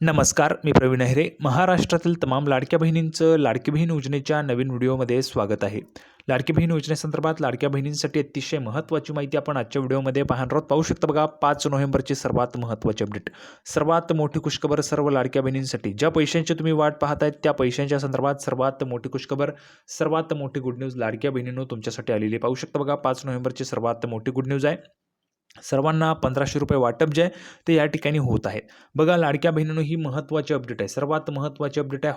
नमस्कार, मी प्रवीण अहिरे. महाराष्ट्रातील तमाम लाडक्या बहिणींचं लाडकी बहीण योजनेच्या नवीन व्हिडिओमध्ये स्वागत आहे. लाडकी बहीण योजनेसंदर्भात लाडक्या बहिणींसाठी अतिशय महत्त्वाची माहिती आपण आजच्या व्हिडिओमध्ये पाहणार आहोत. पाहू शकता बघा, 5 नोव्हेंबरची सर्वात महत्त्वाची अपडेट. सर्वात मोठी खुशखबर सर्व लाडक्या बहिणींसाठी. ज्या पैशांची तुम्ही वाट पाहताय त्या पैशांच्या संदर्भात सर्वात मोठी खुशखबर, सर्वात मोठी गुड न्यूज लाडक्या बहिणींनो तुमच्यासाठी आलेली आहे. पाहू शकता बघा, 5 नोव्हेंबरची सर्वात मोठी गुड न्यूज आहे. सर्वांना 1500 रुपये वाटप जे आहे ते या ठिकाणी होत आहे. बघा लाडक्या बहिणींनो, ही महत्त्वाची अपडेट आहे. सर्वात महत्त्वाची अपडेट आहे.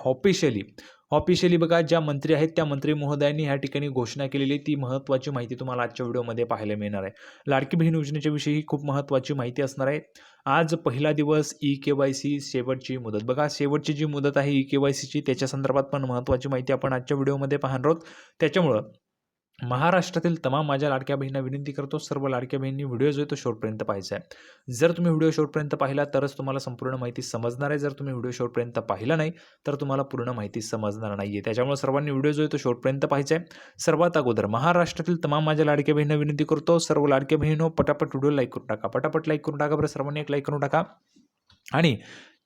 ऑफिशियली बघा, ज्या मंत्री आहेत त्या मंत्री महोदयांनी या ठिकाणी घोषणा केलेली ती महत्त्वाची माहिती तुम्हाला आजच्या व्हिडिओमध्ये पाहायला मिळणार आहे. लाडकी बहीण योजनेच्या विषयी ही खूप महत्त्वाची माहिती असणार आहे. आज पहिला दिवस ई-KYC शेवटची मुदत. बघा, शेवटची जी मुदत आहे ई-KYCची त्याच्या संदर्भात पण महत्त्वाची माहिती आपण आजच्या व्हिडिओमध्ये पाहणार आहोत. त्याच्यामुळं महाराष्ट्रातील तमाम माझ्या लाडक्या बहिणींना विनंती करतो, सर्व लाडक्या बहिणी व्हिडिओ जो आहे तो शेवटपर्यंत पाहायचा आहे. जर तुम्ही व्हिडिओ शेवटपर्यंत पाहिला तरच तुम्हाला संपूर्ण माहिती समजणार आहे. जर तुम्ही व्हिडिओ शेवटपर्यंत पाहिला नाही तर तुम्हाला पूर्ण माहिती समजणार नाही आहे. त्याच्यामुळे सर्वांनी व्हिडिओ जो आहे तो शेवटपर्यंत पाहायचा आहे. सर्वात अगोदर महाराष्ट्रातील तमाम माझ्या लाडक्या बहिणींना विनंती करतो, सर्व लाडक्या बहिणींनो पटापट व्हिडिओ लाईक करून टाका. पटापट लाईक करून टाका बरं, सर्वांनी एक लाईक करून टाका. आणि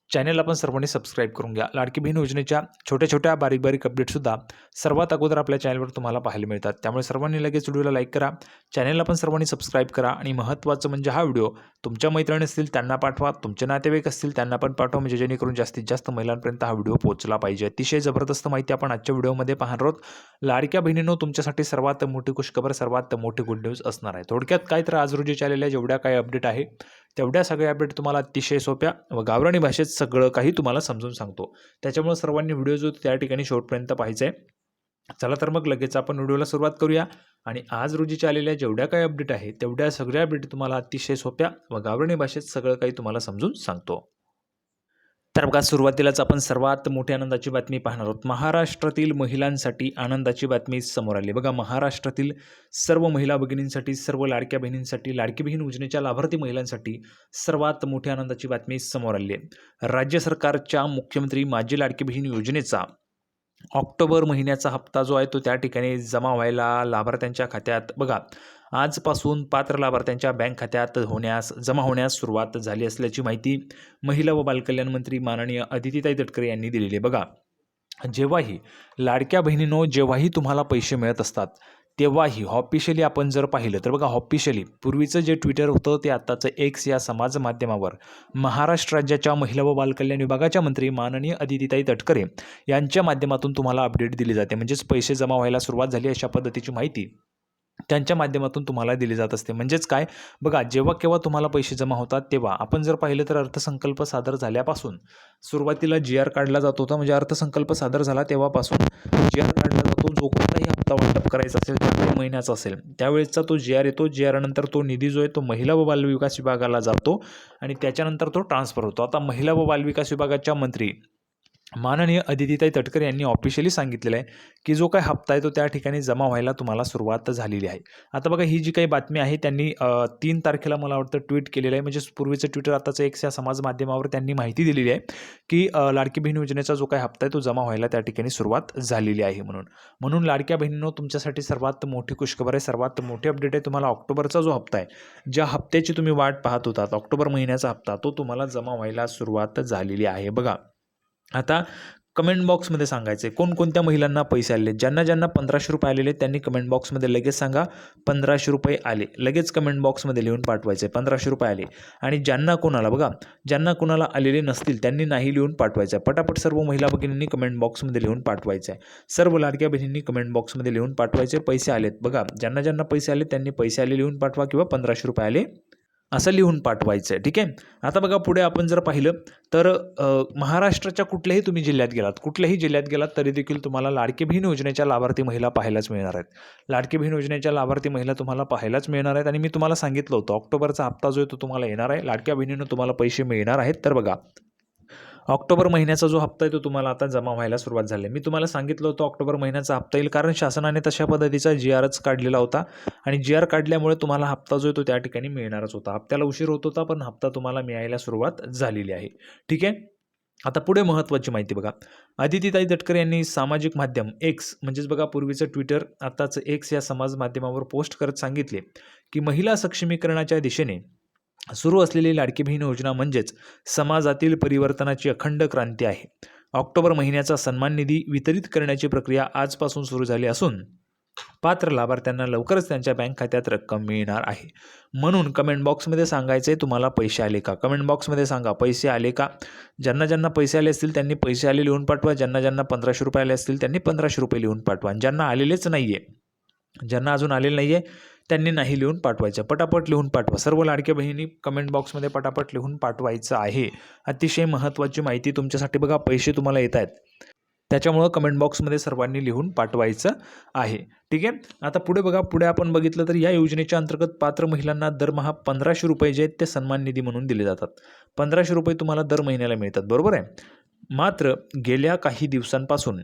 चॅनलला पण सर्वांनी सबस्क्राईब करून घ्या. लाडकी बहीण योजनेच्या छोट्या बारीक अपडेटसुद्धा सर्वात अगोदर आपल्या चॅनलवर तुम्हाला पाहायला मिळतात. त्यामुळे सर्वांनी लगेच व्हिडिओला लाईक करा, चॅनलला पण सर्वांनी सबस्क्राईब करा. आणि महत्त्वाचं म्हणजे हा व्हिडिओ तुमच्या मैत्रिणी असतील त्यांना पाठवा, तुमचे नातेवाईक असतील त्यांना पण पाठवा, म्हणजे जेणेकरून जास्तीत जास्त महिलांपर्यंत हा व्हिडिओ पोहोचला पाहिजे. अतिशय जबरदस्त माहिती आपण आजच्या व्हिडिओमध्ये पाहणार आहोत. लाडक्या बहिणींनो, तुमच्यासाठी सर्वात मोठी खुशखबर, सर्वात मोठी गुड न्यूज असणार आहे. थोडक्यात काय तर आज रोजी आलेल्या जेवढ्या काही अपडेट आहे तेवढ्या सगळ्या अपडेट तुम्हाला अतिशय सोप्या व गावरानी भाषेत सगळं काही तुम्हाला समजून सांगतो. त्याच्यामुळे सर्वांनी व्हिडिओ जो त्या ठिकाणी शेवटपर्यंत पाहायचा आहे. चला तर मग लगेच आपण व्हिडिओला सुरुवात करूया. आणि आज रोजीच्या आलेल्या जेवढ्या काही अपडेट आहे तेवढ्या सगळ्या अपडेट तुम्हाला अतिशय सोप्या व गावरानी भाषेत सगळं काही तुम्हाला समजून सांगतो. तर बघा, सुरुवातीलाच आपण सर्वात मोठी आनंदाची बातमी पाहणार आहोत. महाराष्ट्रातील महिलांसाठी आनंदाची बातमी समोर आली. बघा, महाराष्ट्रातील सर्व महिला भगिनींसाठी, सर्व लाडक्या बहिणींसाठी, लाडकी बहीण योजनेच्या लाभार्थी महिलांसाठी सर्वात मोठी आनंदाची बातमी समोर आली आहे. राज्य सरकारच्या मुख्यमंत्री माझी लाडकी बहीण योजनेचा ऑक्टोबर महिन्याचा हप्ता जो आहे तो त्या ठिकाणी जमा व्हायला लाभार्थ्यांच्या खात्यात बघा आजपासून पात्र लाभार्थ्यांच्या बँक खात्यात जमा होण्यास सुरुवात झाली असल्याची माहिती महिला व बालकल्याण मंत्री माननीय अदितीताई तटकरे यांनी दिलेली आहे. बघा, जेव्हाही लाडक्या बहिणींनो, जेव्हाही तुम्हाला पैसे मिळत असतात तेव्हाही ऑफिशियली आपण जर पाहिलं तर बघा, ऑफिशियली पूर्वीचं जे ट्विटर होतं ते आत्ताचं एक्स या समाज माध्यमावर महाराष्ट्र राज्याच्या महिला व बालकल्याण विभागाच्या मंत्री माननीय अदितीताई तटकरे यांच्या माध्यमातून तुम्हाला अपडेट दिली जाते. म्हणजेच पैसे जमा व्हायला सुरुवात झाली अशा पद्धतीची माहिती त्यांच्या माध्यमातून तुम्हाला दिली जात असते. म्हणजेच काय, बघा, जेव्हा केव्हा तुम्हाला पैसे जमा होतात तेव्हा आपण जर पाहिलं तर अर्थसंकल्प सादर झाल्यापासून सुरुवातीला GR काढला जात होता. म्हणजे अर्थसंकल्प सादर झाला तेव्हापासून GR काढला जातो. जो कोणताही हप्ता वाटप करायचा असेल त्या महिन्याचा असेल त्यावेळेसचा तो GR येतो. GR नंतर तो निधी जो आहे तो महिला व बालविकास विभागाला जातो आणि त्याच्यानंतर तो ट्रान्सफर होतो. आता महिला व बालविकास विभागाच्या मंत्री माननीय अदितीताई तटकरे यांनी ऑफिशियली सांगितलेलं आहे की जो काही हप्ता आहे तो त्या ठिकाणी जमा व्हायला तुम्हाला सुरुवात झालेली आहे. आता बघा, ही जी काही बातमी आहे त्यांनी 3 तारखेला मला वाटतं ट्विट केलेलं आहे. म्हणजे पूर्वीचं ट्विटर आताचं एक्स या समाज माध्यमावर त्यांनी माहिती दिलेली आहे की लाडकी बहीण योजनेचा जो काही हप्ता आहे तो जमा व्हायला त्या ठिकाणी सुरुवात झालेली आहे. म्हणून लाडक्या बहिणींनो, तुमच्यासाठी सर्वात मोठी खुशखबर आहे, सर्वात मोठी अपडेट आहे. तुम्हाला ऑक्टोबरचा जो हप्ता आहे, ज्या हप्त्याची तुम्ही वाट पाहत होतात, ऑक्टोबर महिन्याचा हप्ता, तो तुम्हाला जमा व्हायला सुरुवात झालेली आहे. बघा, आता कमेंट बॉक्समध्ये सांगायचं आहे कोणकोणत्या महिलांना पैसे आले. ज्यांना 1500 रुपये आलेले त्यांनी कमेंट बॉक्समध्ये लगेच सांगा 1500 रुपये आले. लगेच कमेंट बॉक्समध्ये लिहून पाठवायचं आहे 1500 रुपये आले. आणि ज्यांना कोणाला आलेले नसतील त्यांनी नाही लिहून पाठवायचं आहे. पटापट सर्व महिला भगिनींनी कमेंट बॉक्समध्ये लिहून पाठवायचं आहे. सर्व लाडक्या बहिणींनी कमेंट बॉक्समध्ये लिहून पाठवायचे पैसे आलेत. बघा, ज्यांना पैसे आले त्यांनी पैसे आले लिहून पाठवा किंवा 1500 रुपये आले असं लिहून पाठवायचं आहे. ठीक आहे. आता बघा, पुढे आपण जर पाहिलं तर महाराष्ट्राच्या कुठल्याही जिल्ह्यात गेलात तरी देखील तुम्हाला लाडकी बहीण योजनेच्या लाभार्थी महिला पाहायलाच मिळणार आहेत. लाडकी बहीण योजनेच्या लाभार्थी महिला तुम्हाला पाहायलाच मिळणार आहेत. आणि मी तुम्हाला सांगितलं होतं ऑक्टोबरचा हप्ता जो आहे तो तुम्हाला येणार आहे. लाडक्या बहिणींना तुम्हाला पैसे मिळणार आहेत. तर बघा, ऑक्टोबर महिन्याचा जो हप्ता आहे तो तुम्हाला आता जमा व्हायला सुरुवात झाली. मी तुम्हाला सांगितलं होतं ऑक्टोबर महिन्याचा हप्ता येईल, कारण शासनाने तशा पद्धतीचा GRच काढलेला होता. आणि GR काढल्यामुळे तुम्हाला हप्ता जो आहे तो त्या ठिकाणी मिळणारच होता. हप्त्याला उशीर होत होता पण हप्ता तुम्हाला मिळायला सुरुवात झालेली आहे. ठीक आहे. आता पुढे महत्त्वाची माहिती बघा, अदितीताई तटकरे यांनी सामाजिक माध्यम एक्स, म्हणजेच बघा पूर्वीचं ट्विटर आताचं एक्स या समाज माध्यमावर पोस्ट करत सांगितले की महिला सक्षमीकरणाच्या दिशेने सुरू असलेली लाडकी बहीण योजना म्हणजेच समाजातील परिवर्तनाची अखंड क्रांती आहे. ऑक्टोबर महिन्याचा सन्मान निधी वितरित करण्याची प्रक्रिया आजपासून सुरू झाली असून पात्र लाभार्थ्यांना लवकरच त्यांच्या बँक खात्यात रक्कम मिळणार आहे. म्हणून कमेंट बॉक्समध्ये सांगायचं आहे तुम्हाला पैसे आले का. कमेंट बॉक्समध्ये सांगा पैसे आले का. ज्यांना ज्यांना पैसे आले असतील त्यांनी पैसे आले लिहून पाठवा. ज्यांना ज्यांना 1500 रुपये आले असतील त्यांनी 1500 रुपये लिहून पाठवा. ज्यांना आलेलेच नाही आहे, ज्यांना अजून आलेलं नाही आहे त्यांनी नाही लिहून पाठवायचं. पटापट लिहून पाठवा. सर्व लाडक्या बहिणी कमेंट बॉक्समध्ये पटापट लिहून पाठवायचं आहे. अतिशय महत्त्वाची माहिती तुमच्यासाठी. बघा पैसे तुम्हाला येत आहेत, त्याच्यामुळं कमेंट बॉक्समध्ये सर्वांनी लिहून पाठवायचं आहे. ठीक आहे. आता पुढे बघा, पुढे आपण बघितलं तर या योजनेच्या अंतर्गत पात्र महिलांना दरमहा 1500 रुपये जे आहेत ते सन्मान निधी म्हणून दिले जातात. 1500 रुपये तुम्हाला दर महिन्याला मिळतात, बरोबर आहे. मात्र गेल्या काही दिवसांपासून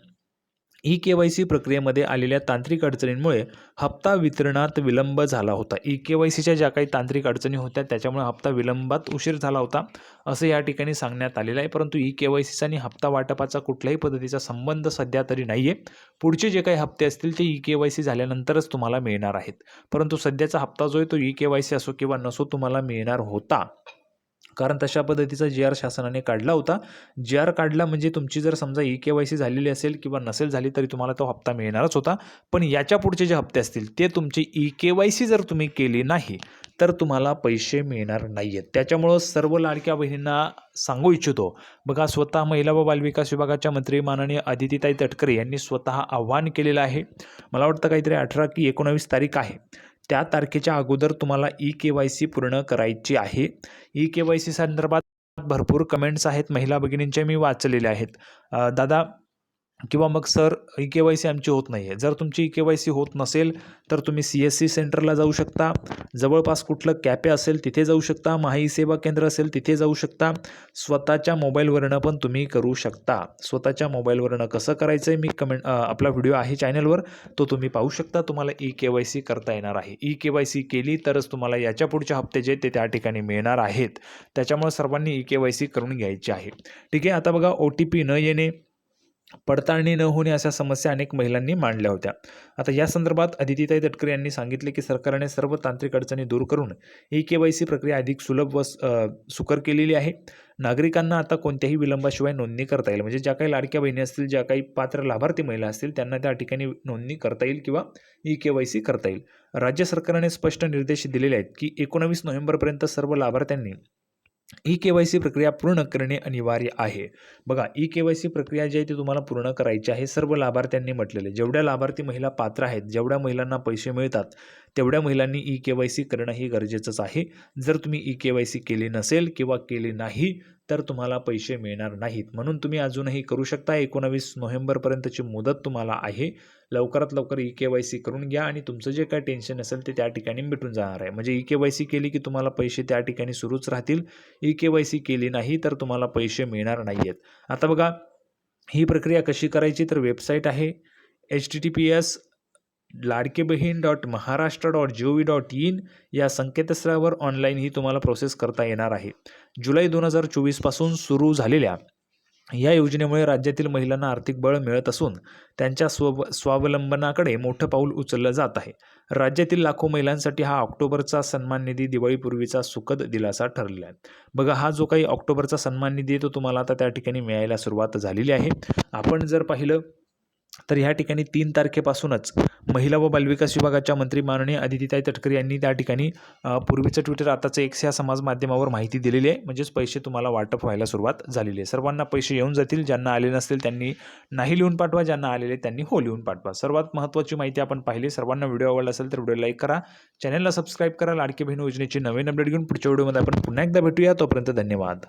KYC प्रक्रियेमध्ये आलेल्या तांत्रिक अडचणींमुळे हप्ता वितरणात विलंब झाला होता. KYCच्या ज्या काही तांत्रिक अडचणी होत्या त्याच्यामुळे हप्ता विलंबात उशीर झाला होता असं या ठिकाणी सांगण्यात आलेलं आहे. परंतु KYCचा आणि हप्ता वाटपाचा कुठल्याही पद्धतीचा संबंध सध्या तरी नाही आहे. पुढचे जे काही हप्ते असतील ते KYC झाल्यानंतरच तुम्हाला मिळणार आहेत. परंतु सध्याचा हप्ता जो आहे तो KYC असो किंवा नसो तुम्हाला मिळणार होता. कारण तशा पद्धतीचा GR शासनाने काढला होता. GR काढला म्हणजे तुमची जर समजा KYC झालेली असेल किंवा नसेल झाली तरी तुम्हाला तो हप्ता मिळणारच होता. पण याच्या पुढचे जे हप्ते असतील ते तुमची KYC जर तुम्ही केली नाही तर तुम्हाला पैसे मिळणार नाही आहेत. त्याच्यामुळं सर्व लाडक्या बहिणींना सांगू इच्छितो, बघा स्वतः महिला व बालविकास विभागाच्या मंत्री माननीय अदितीताई तटकरे यांनी स्वतः आव्हान केलेलं आहे. मला वाटतं काहीतरी 18 की 19 तारीख आहे. त्या तारखेच्या अगोदर तुम्हाला KYC पूर्ण करायची आहे. KYC संदर्भात भरपूर कमेंट्स आहेत महिला भगिनींचे, मी वाचलेले आहेत. दादा किंवा मग सर KYC आमची होत नाही आहे. जर तुमची KYC होत नसेल तर तुम्ही CSC सेंटरला जाऊ शकता. जवळपास कुठलं कॅफे असेल तिथे जाऊ शकता. महाई सेवा केंद्र असेल तिथे जाऊ शकता. स्वतःच्या मोबाईलवरनं पण तुम्ही करू शकता. स्वतःच्या मोबाईलवरनं कसं करायचं आहे मी आपला व्हिडिओ आहे चॅनलवर, तो तुम्ही पाहू शकता. तुम्हाला KYC करता येणार आहे. KYC केली तरच तुम्हाला याच्या पुढचे हप्ते जे ते त्या ठिकाणी मिळणार आहेत. त्याच्यामुळे सर्वांनी KYC करून घ्यायची आहे. ठीक आहे. आता बघा OTP न येणे, पडताळणी न होणे अशा समस्या अनेक महिलांनी मांडल्या होत्या. आता या संदर्भात अदितीताई तटकरे यांनी सांगितले की सरकारने सर्व तांत्रिक अडचणी दूर करून KYC प्रक्रिया अधिक सुलभ व सुकर केलेली आहे. नागरिकांना आता कोणत्याही विलंबाशिवाय नोंदणी करता येईल. म्हणजे ज्या काही लाडक्या बहिणी असतील, ज्या काही पात्र लाभार्थी महिला असतील त्यांना त्या ठिकाणी नोंदणी करता येईल किंवा KYC करता येईल. राज्य सरकारने स्पष्ट निर्देश दिलेले आहेत की 19 नोव्हेंबरपर्यंत सर्व लाभार्थ्यांनी KYC प्रक्रिया पूर्ण करणे अनिवार्य आहे. बघा KYC प्रक्रिया जी आहे ती तुम्हाला पूर्ण करायची आहे. सर्व लाभार्थ्यांनी म्हटलेले, जेवढ्या लाभार्थी महिला पात्र आहेत, जेवढ्या महिलांना पैसे मिळतात तेवढ्या महिलांनी KYC करणं हे गरजेचंच आहे. जर तुम्ही KYC केली नसेल किंवा केली नाही तर तुम्हाला पैसे मिळणार नाहीत. म्हणून तुम्ही अजूनही करू शकता. 19 नोव्हेंबरपर्यंतची मुदत तुम्हाला आहे. लवकरात लवकर KYC करून घ्या आणि तुमचं जे काही टेन्शन असेल ते त्या ठिकाणी मिटून जाणार आहे. म्हणजे KYC केली की तुम्हाला पैसे त्या ठिकाणी सुरूच राहतील. KYC केली नाही तर तुम्हाला पैसे मिळणार नाही आहेत. आता बघा ही प्रक्रिया कशी करायची, तर वेबसाईट आहे https ladkebehin.maharashtra.gov.in या संकेतस्थळावर ऑनलाईन ही तुम्हाला प्रोसेस करता येणार आहे. जुलै 2024 पासून सुरू झालेल्या या योजनेमुळे राज्यातील महिलांना आर्थिक बळ मिळत असून त्यांच्या स्वावलंबनाकडे मोठं पाऊल उचललं जात आहे. राज्यातील लाखो महिलांसाठी हा ऑक्टोबरचा सन्मान निधी दिवाळीपूर्वीचा सुखद दिलासा ठरलेला आहे. बघा हा जो काही ऑक्टोबरचा सन्मान निधी आहे तो तुम्हाला आता त्या ठिकाणी मिळायला सुरुवात झालेली आहे. आपण जर पाहिलं तर ह्या ठिकाणी 3 तारखेपासूनच महिला व बालविकास विभागाच्या मंत्री माननीय अदितीताई तटकरे यांनी त्या ठिकाणी पूर्वीचं ट्विटर आताचं X या समाज माध्यमावर माहिती दिलेली आहे. म्हणजेच पैसे तुम्हाला वाटप व्हायला सुरुवात झालेली आहे. सर्वांना पैसे येऊन जातील. ज्यांना आले नसतील त्यांनी नाही लिहून पाठवा, ज्यांना आलेले त्यांनी हो लिहून पाठवा. सर्वात महत्त्वाची माहिती आपण पाहिली. सर्वांना व्हिडिओ आवडला असेल तर व्हिडिओ लाईक करा, चॅनलला सबस्क्राईब करा. लाडकी बहीण योजनेची नवीन अपडेट घेऊन पुढच्या व्हिडिओमध्ये आपण पुन्हा एकदा भेटूया. तोपर्यंत धन्यवाद.